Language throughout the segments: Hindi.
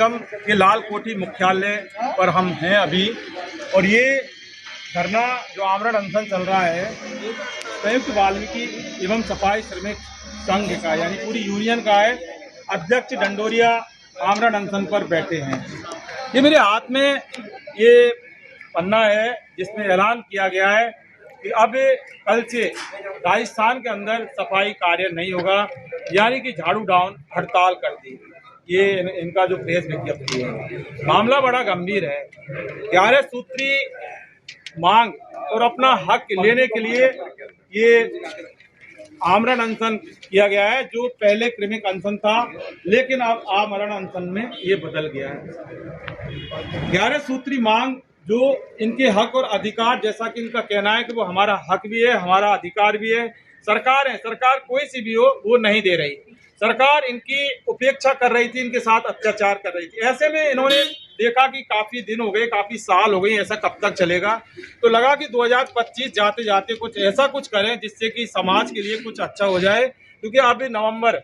निगम के लाल कोठी मुख्यालय पर हम हैं अभी, और ये धरना जो आमरण अनशन चल रहा है संयुक्त वाल्मीकि एवं सफाई श्रमिक संघ का, यानी पूरी यूनियन का है। अध्यक्ष डंडोरिया आमरण अनशन पर बैठे हैं। ये मेरे हाथ में ये पन्ना है जिसमें ऐलान किया गया है कि अब कल से राजस्थान के अंदर सफाई कार्य नहीं होगा, यानी कि झाड़ू डाउन हड़ताल कर दी। ये इनका जो प्रेस विज्ञप्ति है। मामला बड़ा गंभीर है। 11 सूत्री मांग और अपना हक लेने के लिए ये आमरण अनशन किया गया है, जो पहले क्रमिक अनशन था, लेकिन अब आमरण अनशन में ये बदल गया है। 11 सूत्री मांग जो इनके हक और अधिकार, जैसा कि इनका कहना है कि वो हमारा हक भी है, हमारा अधिकार भी है। सरकार है, सरकार कोई सी भी हो, वो नहीं दे रही। सरकार इनकी उपेक्षा कर रही थी, इनके साथ अत्याचार कर रही थी। ऐसे में इन्होंने देखा कि काफी दिन हो गए, काफी साल हो गए, ऐसा कब तक चलेगा, तो लगा कि 2025 जाते जाते कुछ ऐसा कुछ करें जिससे कि समाज के लिए कुछ अच्छा हो जाए, क्योंकि अभी नवंबर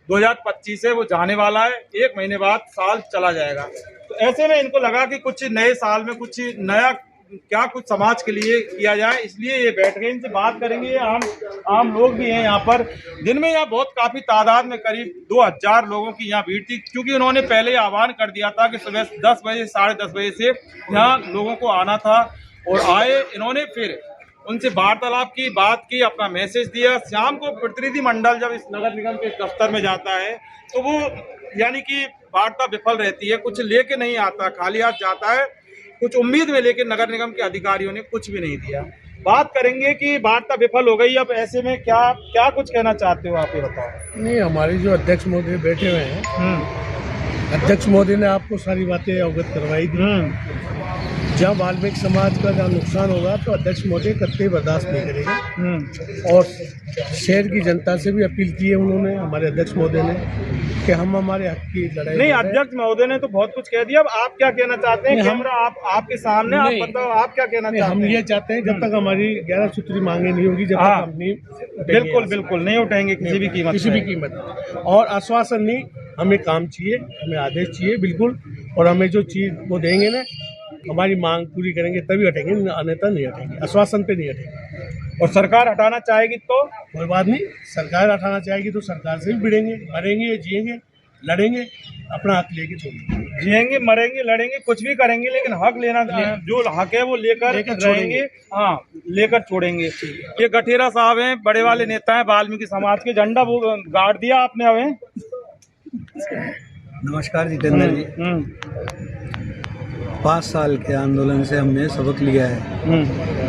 2025 है, वो जाने वाला है। 1 महीने बाद साल चला जाएगा। तो ऐसे में इनको लगा कि कुछ नए साल में कुछ नया क्या कुछ समाज के लिए किया जाए, इसलिए ये बैठ गए। इनसे बात करेंगे। आम लोग भी हैं यहाँ पर। दिन में यहाँ बहुत काफी तादाद में करीब 2000 लोगों की यहाँ भीड़ थी, क्योंकि उन्होंने पहले आह्वान कर दिया था कि सुबह 10 बजे 10:30 बजे से यहाँ लोगों को आना था, और आए। इन्होंने फिर उनसे वार्तालाप की, बात की, अपना मैसेज दिया। शाम को प्रतिनिधिमंडल जब इस नगर निगम के दफ्तर में जाता है तो वो यानी कि वार्ता विफल रहती है, कुछ लेके नहीं आता, खाली हाथ जाता है। कुछ उम्मीद में, लेकिन नगर निगम के अधिकारियों ने कुछ भी नहीं दिया। बात करेंगे कि वार्ता विफल हो गई, अब ऐसे में क्या कुछ कहना चाहते हो आप, ये बताओ। नहीं, हमारे जो अध्यक्ष महोदय बैठे हुए हैं, अध्यक्ष महोदय ने आपको सारी बातें अवगत करवाई थी। जहाँ वाल्मीकि समाज का जहाँ नुकसान होगा तो अध्यक्ष महोदय कतई बर्दाश्त नहीं करेंगे। और शहर की जनता से भी अपील की है उन्होंने, हमारे अध्यक्ष महोदय ने, कि हम हमारे हक की लड़ाई। नहीं, अध्यक्ष महोदय ने तो बहुत कुछ कह दिया। अब आप क्या कहना चाहते हैं? कैमरा आपके सामने, आप बताओ, आप क्या कहना चाहते हैं? हम ये चाहते हैं जब तक हमारी 11 सूत्री मांगे नहीं होगी, जब तक हम नहीं, बिल्कुल नहीं उठाएंगे किसी भी कीमत। और आश्वासन नहीं, हमें काम चाहिए, हमें आदेश चाहिए, बिल्कुल। और हमें जो चीज वो देंगे ना, हमारी मांग पूरी करेंगे तभी हटेंगे, अन्यथा नहीं हटेंगे, आश्वासन पे नहीं हटेंगे। और सरकार हटाना चाहेगी तो कोई बात नहीं, सरकार हटाना चाहेगी तो सरकार से भी भिड़ेंगे, मरेंगे, जिएंगे, लड़ेंगे, अपना हक लेके छोड़ेंगे। जिएंगे, मरेंगे, लड़ेंगे, कुछ भी करेंगे, लेकिन हक लेना, जो हक है वो लेकर छोड़ेंगे। हाँ, लेकर छोड़ेंगे। ये गठेरा साहब हैं, बड़े वाले नेता हैं वाल्मीकि समाज के। झंडा वो गाड़ दिया आपने हमें। नमस्कार जितेंद्र जी। 5 साल के आंदोलन से हमने सबक लिया है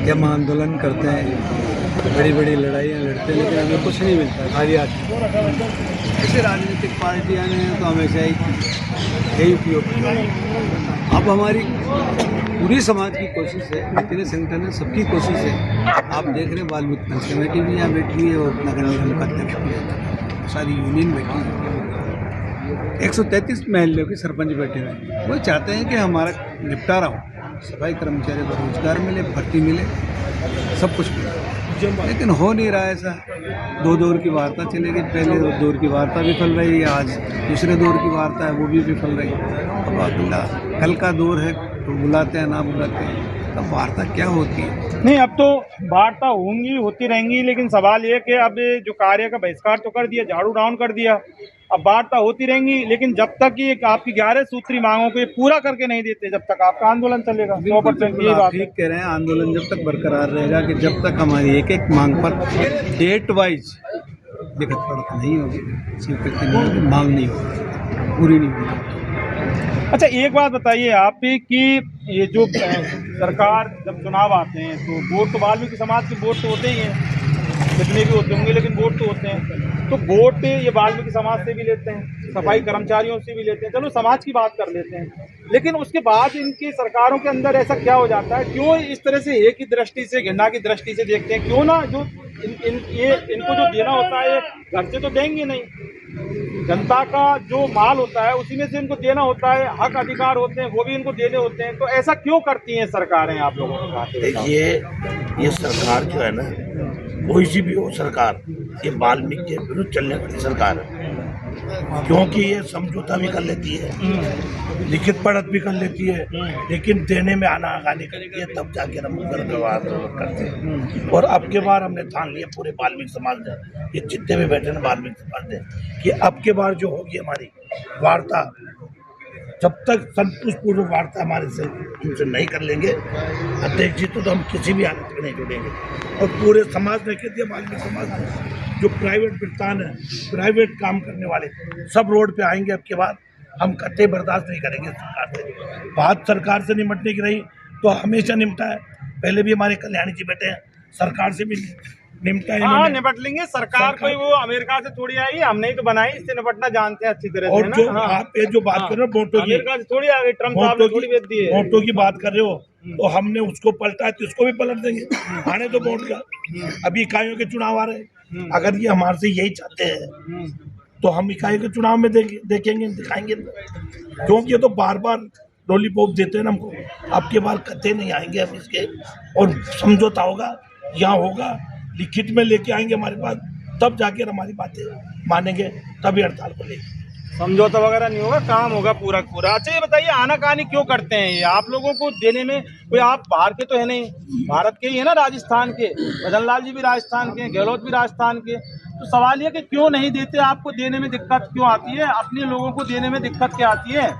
कि हम आंदोलन करते हैं, बड़ी बड़ी लड़ाइयाँ लड़ते हैं, लेकिन हमें कुछ नहीं मिलता, खाली हाथ। ऐसे राजनीतिक पार्टियाँ ने तो हमेशा यही उपयोग किया। अब हमारी पूरी समाज की कोशिश है, जितने संगठन है सबकी कोशिश है। आप देख रहे हैं वाल्मीकि पंच कमेटी भी यहाँ बैठी हुई है और नगर निगम का अध्यक्ष भी, सारी यूनियन बैठी है। 133 महल्लों के सरपंच बैठे हुए हैं। वो चाहते हैं कि हमारा निपटारा हो, सफाई कर्मचारी को रोजगार मिले, भर्ती मिले, सब कुछ मिले, लेकिन हो नहीं रहा है ऐसा। 2 दौर की वार्ता चलेगी, पहले दौर की वार्ता विफल रही, आज दूसरे दौर की वार्ता है, वो भी विफल रही। अब अगला कल का दौर है, तो बुलाते हैं ना बुलाते हैं, तब वार्ता क्या होती है? नहीं, अब तो वार्ता होती रहेंगी, लेकिन सवाल ये कि अब जो कार्य का बहिष्कार तो कर दिया, झाड़ू डाउन कर दिया, अब वार्ता होती रहेंगी, लेकिन जब तक ये आपकी 11 सूत्री मांगों को ये पूरा करके नहीं देते, जब तक आपका आंदोलन चलेगा। 100% ये बात ठीक कह रहे हैं। आंदोलन जब तक बरकरार रहेगा, कि जब तक हमारी एक एक मांग पर डेट वाइज लिखत पढ़त नहीं होगी, स्वीकृति नहीं होगी, मांग नहीं होगी, पूरी नहीं होगी। अच्छा, एक बात बताइए आप कि ये जो सरकार जब चुनाव आते हैं तो वोट तो वाल्मीकि समाज के वोट तो होते ही हैं, कितने भी होते होंगे, लेकिन वोट तो होते हैं। तो वोट ये वाल्मीकि समाज से भी लेते हैं, सफाई कर्मचारियों से भी लेते हैं, चलो समाज की बात कर लेते हैं, लेकिन उसके बाद इनकी सरकारों के अंदर ऐसा क्या हो जाता है? क्यों इस तरह से एक ही दृष्टि से, घृणा की दृष्टि से देखते हैं? क्यों ना जो इनको जो देना होता है घर से तो देंगे नहीं, जनता का जो माल होता है उसी में से इनको देना होता है, हक अधिकार होते हैं वो भी इनको देने होते हैं। तो ऐसा क्यों करती हैं सरकारें आप लोगों के साथ? देखिए, ये सरकार जो है ना, कोई सी भी हो सरकार, ये वाल्मीकि के विरुद्ध चलने वाली सरकार है। क्योंकि ये समझौता भी कर लेती है, लिखित पढ़त भी कर लेती है, लेकिन देने में आनाकानी करती है, तब जाके हम व्यवहार करते हैं। और अब के बार हमने ठान लिया पूरे वाल्मीकि समाज ने, ये जितने भी बैठे ना वाल्मीकि समाज ने, कि अब के बार जो होगी हमारी वार्ता, जब तक संतोषपूर्वक वार्ता हमारे से उनसे नहीं कर लेंगे अध्यक्ष जी, तो हम किसी भी हालत में नहीं जुड़ेंगे। और पूरे समाज ने कह दिया, वाल्मीकि समाज ने, जो प्राइवेट प्रतिष्ठान है, प्राइवेट काम करने वाले सब रोड पे आएंगे। अब के बाद हम कतई बर्दाश्त नहीं करेंगे सरकार से। बात सरकार से निपटने की रही तो हमेशा निपटा है, पहले भी हमारे कल्याणी जी बैठे हैं, सरकार से भी निपटा है। हाँ, निपट लेंगे। सरकार कोई वो अमेरिका से थोड़ी आई, हमने ही तो बनाई, इससे निपटना जानते हैं अच्छी तरह से। और जो हाँ, आप ये जो बात कर रहे हो वोटों की, अमेरिका से थोड़ी आ गई, ट्रम्प साहब ने थोड़ी बेच दी है। वोटों की बात कर रहे हो, तो हमने उसको पलटा है तो इसको भी पलट देंगे। आने तो वोट का, अभी इकाइयों के चुनाव आ रहे हैं, अगर ये हमारे से यही चाहते हैं तो हम इकाई के चुनाव में देखेंगे, दिखाएंगे, क्योंकि ये तो बार बार लॉलीपॉप देते हैं ना हमको। अब के बार कत्ते नहीं आएंगे अब इसके, और समझौता होगा, यहाँ होगा, लिखित में लेके आएंगे हमारे पास, तब जाके हमारी बातें मानेंगे, तभी हड़ताल को लेंगे। समझौता वगैरह नहीं होगा, काम होगा पूरा पूरा। अच्छा ये बताइए, आनाकानी क्यों करते हैं ये आप लोगों को देने में? कोई आप बाहर के तो है नहीं, भारत के ही है ना, राजस्थान के, भजन लाल जी भी राजस्थान के, गहलोत भी राजस्थान के। तो सवाल ये कि क्यों नहीं देते, आपको देने में दिक्कत क्यों आती है? अपने लोगों को देने में दिक्कत क्या आती है?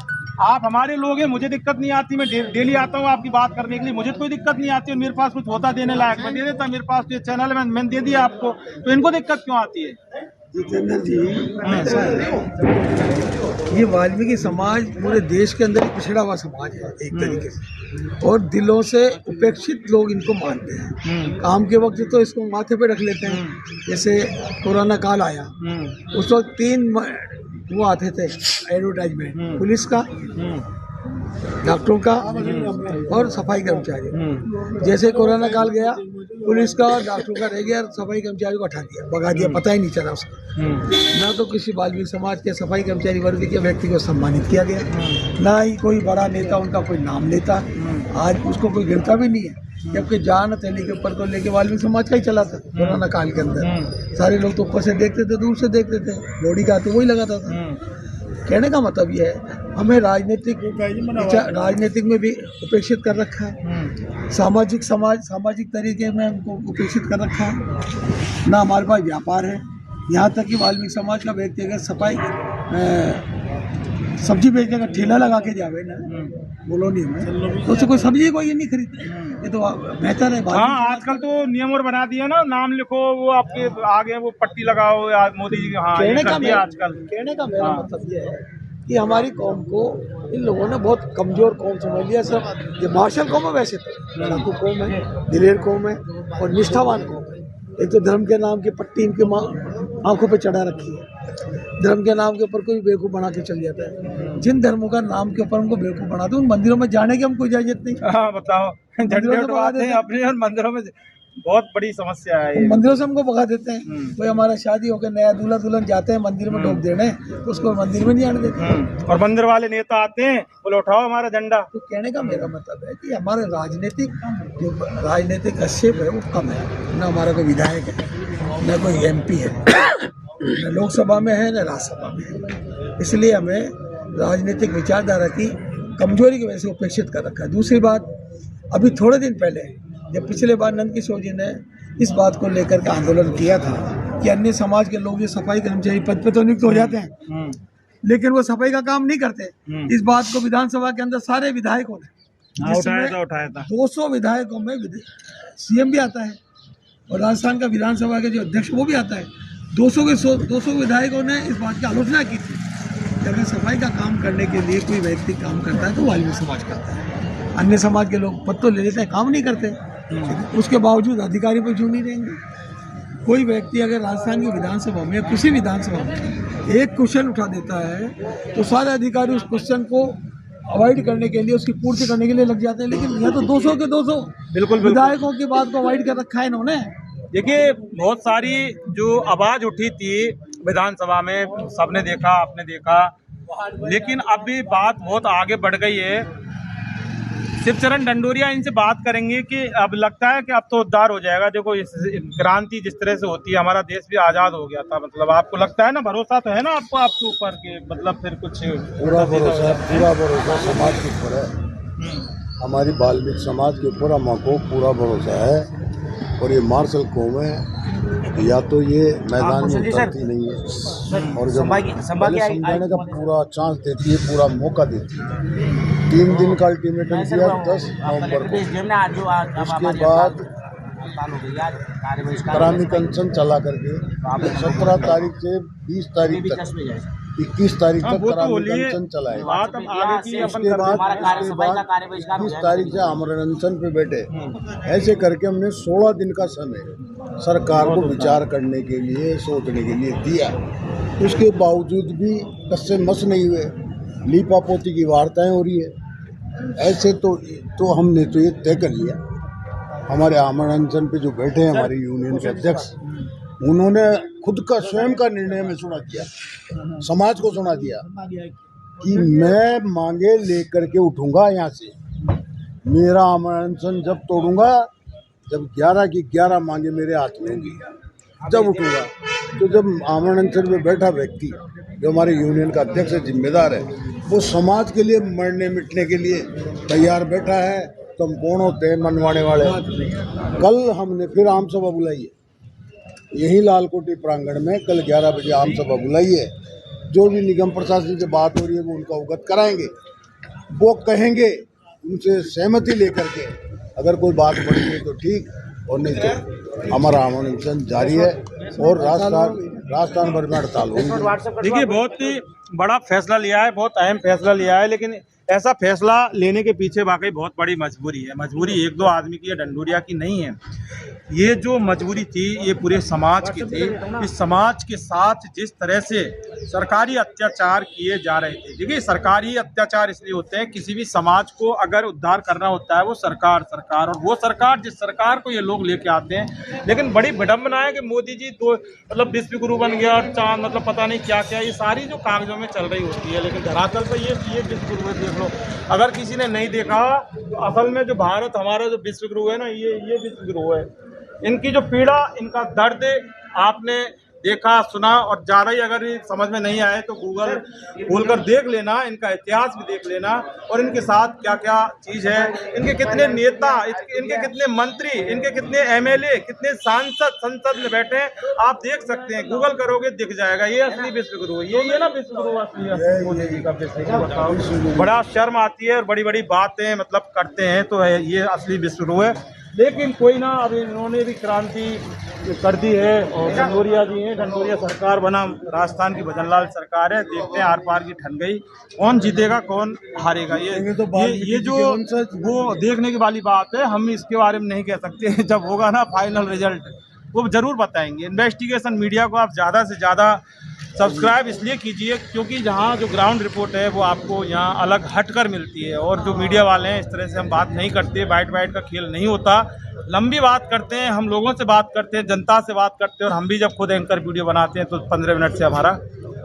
आप हमारे लोग हैं, मुझे दिक्कत नहीं आती, मैं डेली आता हूँ आपकी बात करने के लिए, मुझे कोई दिक्कत नहीं आती। और मेरे पास कुछ होता देने लायक मैं दे देता, मेरे पास तो ये चैनल है, मैंने दे दिया आपको, तो इनको दिक्कत क्यों आती है? जितेंद्र जी, ऐसा है, ये वाल्मीकि समाज पूरे देश के अंदर एक पिछड़ा हुआ समाज है एक तरीके से, और दिलों से उपेक्षित लोग इनको मानते हैं। काम के वक्त तो इसको माथे पे रख लेते हैं। जैसे कोरोना काल आया, उस वक्त 3 वो आते थे एडवर्टाइजमेंट, पुलिस का, डॉक्टरों का और सफाई कर्मचारी। जैसे कोरोना काल गया, पुलिस का और डॉक्टरों का रह गया, सफाई कर्मचारी को हटा दिया, भगा दिया, पता ही नहीं चला उसका। ना तो किसी वाल्मीकि समाज के सफाई कर्मचारी वर्ग के व्यक्ति को सम्मानित किया गया, ना ही कोई बड़ा नेता उनका कोई नाम लेता। आज उसको कोई गिरता भी नहीं है, जबकि जान थैली के ऊपर को लेके वाल्मीकि समाज का ही चला था कोरोना काल के अंदर। सारे लोग तो ऊपर से देखते थे, दूर से देखते थे, बॉडी का तो वही लगाता था। कहने का मतलब यह है, हमें राजनीतिक में भी उपेक्षित कर रखा है, सामाजिक तरीके में हमको उपेक्षित कर रखा है। ना हमारे पास व्यापार है, यहाँ तक कि वाल्मीकि समाज का व्यक्ति अगर सब्जी बेचने का ठेला लगा के जावे ना कॉलोनी में, तो उससे कोई सब्जी कोई नहीं खरीदता। ये तो बेहतर है। हाँ, आजकल तो नियम और बना दिया ना, नाम लिखो, वो आपके आगे वो पट्टी लगाओ, या मोदी जी। हाँ, कहने का मेरा हाँ। मतलब ये है कि हमारी कौम को इन लोगों ने बहुत कमजोर कौम समझ लिया। सब ये मार्शल कौम है, वैसे तो लड़ाकू कौम है, दिलेर कौम है और निष्ठावान कौम है। एक तो धर्म के नाम की पट्टी इनके आंखों पे चढ़ा रखी है, धर्म के नाम के ऊपर कोई बेवकूफ़ बना के चल जाता है। जिन धर्मों का नाम के ऊपर उनको बेवकूफ़ बनाते हैं, उन मंदिरों में जाने की हमको इजाजत नहीं। हाँ, बताओ, झंडे उठवाते हैं अपने, और मंदिरों में बहुत बड़ी समस्या है ये। मंदिरों से हमको भगा देते हैं। कोई हमारा शादी होकर नया दूल्हा दुल्हन जाते हैं मंदिर में ढोक देने, तो उसको मंदिर में नहीं आने देते। और मंदिर वाले नेता आते हैं, बोले उठाओ हमारा झंडा। तो कहने का मेरा मतलब है कि हमारे राजनीतिक हस्तक्षेप है वो कम है। न हमारा कोई विधायक है, न कोई MP है, न लोकसभा में है, न राज्यसभा में है। इसलिए हमें राजनीतिक विचारधारा की कमजोरी की वजह से उपेक्षित कर रखा है। दूसरी बात, अभी थोड़े दिन पहले जब पिछले बार नंद किशोर जी ने इस बात को लेकर के आंदोलन किया था कि अन्य समाज के लोग जो सफाई कर्मचारी पद पे तो नियुक्त हो जाते हैं, लेकिन वो सफाई का काम नहीं करते। इस बात को विधानसभा के अंदर सारे विधायकों ने उठाया था 200 विधायकों में CM भी आता है, और राजस्थान का विधानसभा के जो अध्यक्ष वो भी आता है। 200 विधायकों ने इस बात की आलोचना की थी कि अगर सफाई का काम करने के लिए कोई व्यक्ति काम करता है तो वाल्मीकि समाज करता है। अन्य समाज के लोग पद तो ले लेते हैं, काम नहीं करते, उसके बावजूद अधिकारी पर क्यों नहीं रहेंगे? कोई व्यक्ति अगर राजस्थान की विधानसभा में या किसी विधानसभा में एक क्वेश्चन उठा देता है तो सारे अधिकारी उस क्वेश्चन को अवॉइड करने के लिए, उसकी पूर्ति करने के लिए लग जाते हैं। लेकिन यह तो 200 के 200 बिल्कुल विधायकों की बात को अवॉइड कर रखा है इन्होंने। देखिए, बहुत सारी जो आवाज उठी थी विधानसभा में, सबने देखा, आपने देखा, लेकिन अब भी बात बहुत आगे बढ़ गई है। शिवचरण ढंडोरिया, इनसे बात करेंगे कि अब लगता है कि अब तो उद्धार हो जाएगा। देखो इस क्रांति जिस तरह से होती है, हमारा देश भी आज़ाद हो गया था, मतलब आपको लगता है ना, भरोसा तो है ना आपको आपके ऊपर के मतलब फिर कुछ पूरा भरोसा समाज के ऊपर है। हमारी बाल्मीकि समाज के ऊपर हमको पूरा भरोसा है। और ये मार्शल कौम है, या तो ये मैदान में उतरती नहीं है और जब पहले समझाने का पूरा चांस देती है, पूरा मौका देती है। 3 दिन का अल्टीमेटम दिया 10 नवंबर को। उसके बाद क्रांति अनशन चला करके 17 तारीख से 20 तारीख तक 21 तारीख तक क्रांति अनशन चलाएगा। उसके बाद 21 तारीख से आमरण अनशन पे बैठे। ऐसे करके हमने 16 दिन का समय सरकार को विचार करने के लिए, सोचने के लिए दिया। उसके बावजूद भी कस्से मस नहीं हुए, लीपापोती की वार्ताएं हो रही है। ऐसे तो हमने तो ये तय कर लिया, हमारे आमरण अनशन पे जो बैठे हैं हमारी यूनियन के अध्यक्ष, उन्होंने खुद का स्वयं का निर्णय में सुना दिया, समाज को सुना दिया कि मैं मांगे लेकर के उठूंगा यहाँ से। मेरा आमरण अनशन जब तोड़ूंगा जब 11 की 11 मांगे मेरे हाथ में होंगी, जब उठूंगा। तो जब आमरण अनशन में बैठा व्यक्ति जो हमारे यूनियन का अध्यक्ष है, जिम्मेदार है, वो समाज के लिए मरने मिटने के लिए तैयार बैठा है, तो हम कौन होते हैं मनवाने वाले। कल हमने फिर आम सभा बुलाई है यही लालकोटी प्रांगण में, कल 11 बजे आम सभा बुलाई है। जो भी निगम प्रशासन से बात हो रही है वो उनका अवगत कराएंगे, वो कहेंगे, उनसे सहमति लेकर के अगर कोई बात बढ़ी है तो ठीक, और नहीं तो हमारा आमरण अनशन जारी है और राजस्थान भर में हड़ताल होगी। देखिए बहुत ही बड़ा फैसला लिया है, बहुत अहम फैसला लिया है, लेकिन ऐसा फैसला लेने के पीछे वाकई बहुत बड़ी मजबूरी है। मजबूरी 1-2 आदमी की या ढंडोरिया की नहीं है, ये जो मजबूरी थी ये पूरे समाज की थी। इस समाज के साथ जिस तरह से सरकारी अत्याचार किए जा रहे थे, देखिए सरकारी अत्याचार इसलिए होते हैं, किसी भी समाज को अगर उद्धार करना होता है वो सरकार और वो सरकार जिस सरकार को ये लोग लेके आते हैं। लेकिन बड़ी विडम्बना है कि मोदी जी तो मतलब विश्व गुरु बन गया और चांद मतलब पता नहीं क्या क्या, ये सारी जो कागजों में चल रही होती है, लेकिन धरातल पर ये विश्व गुरु है। देख लो, अगर किसी ने नहीं देखा तो असल में जो भारत हमारा जो विश्व गुरु है ना, ये विश्व गुरु है। इनकी जो पीड़ा, इनका दर्द आपने देखा सुना, और ज़्यादा ही अगर समझ में नहीं आए तो गूगल खोलकर देख लेना, इनका इतिहास भी देख लेना, और इनके साथ क्या क्या चीज़ है, इनके कितने नेता, इनके कितने मंत्री, इनके कितने MLA, कितने सांसद संसद में बैठे हैं, आप देख सकते हैं, गूगल करोगे दिख जाएगा। ये असली विश्व गुरु है, ये ना विश्व गुरु असली मोदी जी का विश्व गुरु। बताओ, बड़ा शर्म आती है और बड़ी बड़ी बातें मतलब करते हैं, तो ये असली विश्व गुरु है। लेकिन कोई ना, अब इन्होंने भी क्रांति कर दी है और ढंडोरिया जी हैं, ढंडोरिया सरकार बना, राजस्थान की भजनलाल सरकार है। देखते हैं आर पार की ठन गई, कौन जीतेगा कौन हारेगा, ये जो वो देखने की वाली बात है। हम इसके बारे में नहीं कह सकते, जब होगा ना फाइनल रिजल्ट वो ज़रूर बताएंगे। इन्वेस्टिगेशन मीडिया को आप ज़्यादा से ज़्यादा सब्सक्राइब इसलिए कीजिए क्योंकि जहाँ जो ग्राउंड रिपोर्ट है वो आपको यहाँ अलग हटकर मिलती है, और जो मीडिया वाले हैं इस तरह से हम बात नहीं करते, बाइट का खेल नहीं होता, लंबी बात करते हैं, हम लोगों से बात करते हैं, जनता से बात करते हैं, और हम भी जब खुद एंकर वीडियो बनाते हैं तो 15 मिनट से हमारा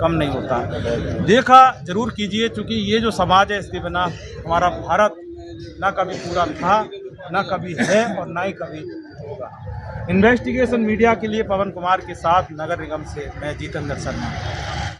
कम नहीं होता। देखा जरूर कीजिए, क्योंकि ये जो समाज है इसके बिना हमारा भारत ना कभी पूरा था, ना कभी है, और ना ही कभी होगा। इन्वेस्टिगेशन मीडिया के लिए पवन कुमार के साथ नगर निगम से मैं जितेंद्र शर्मा।